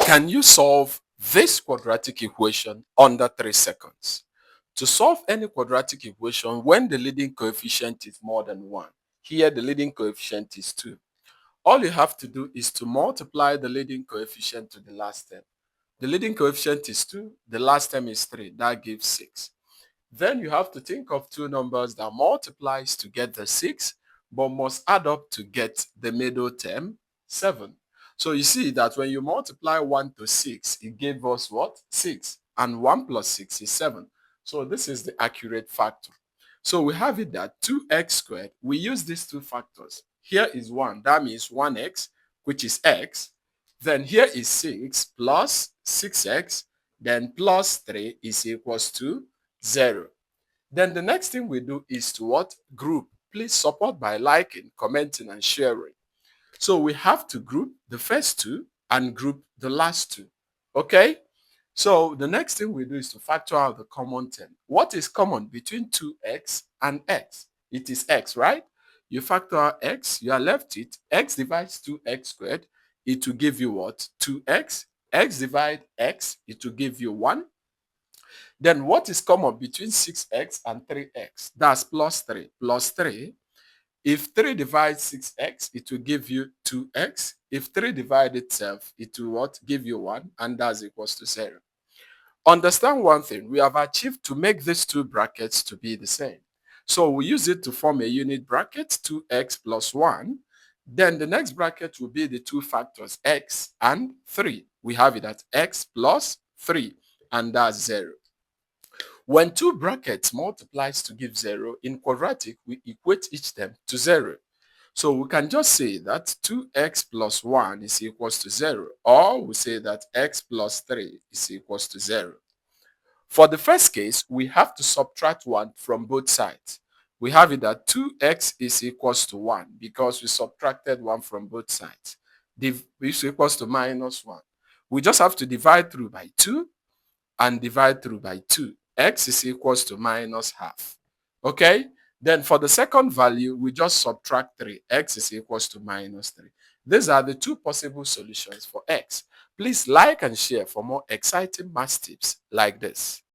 Can you solve this quadratic equation under 3 seconds? To solve any quadratic equation when the leading coefficient is more than 1, here the leading coefficient is 2. All you have to do is to multiply the leading coefficient to the last term. The leading coefficient is 2, the last term is 3, that gives 6. Then you have to think of two numbers that multiplies to get the 6, but must add up to get the middle term, 7. So you see that when you multiply 1 to 6, it gave us what? 6. And 1 plus 6 is 7. So this is the accurate factor. So we have it that 2x squared, we use these two factors. Here is 1, that means 1x, which is x. Then here is 6 plus 6x, then plus 3 is equals to 0. Then the next thing we do is to what? Group. Please support by liking, commenting, and sharing. So we have to group the first two and group the last two. Okay? So the next thing we do is to factor out the common term. What is common between 2x and x? It is x, right? You factor out x, you are left with x divides 2x squared. It will give you what? 2x. X divide x, it will give you 1. Then what is common between 6x and 3x? That's plus 3. Plus 3. If 3 divides 6x, it will give you 2x. If 3 divides itself, it will what? Give you 1, and that's equals to 0. Understand one thing. We have achieved to make these two brackets to be the same. So we use it to form a unit bracket, 2x plus 1. Then the next bracket will be the two factors, x and 3. We have it at x plus 3, and that's 0. When two brackets multiplies to give 0, in quadratic, we equate each term to 0. So we can just say that 2x plus 1 is equals to 0, or we say that x plus 3 is equals to 0. For the first case, we have to subtract 1 from both sides. We have it that 2x is equals to 1 because we subtracted 1 from both sides. This is equals to minus 1. We just have to divide through by 2 and divide through by 2. X is equals to minus half. Okay? Then for the second value, we just subtract 3. X is equals to minus 3. These are the two possible solutions for x. Please like and share for more exciting math tips like this.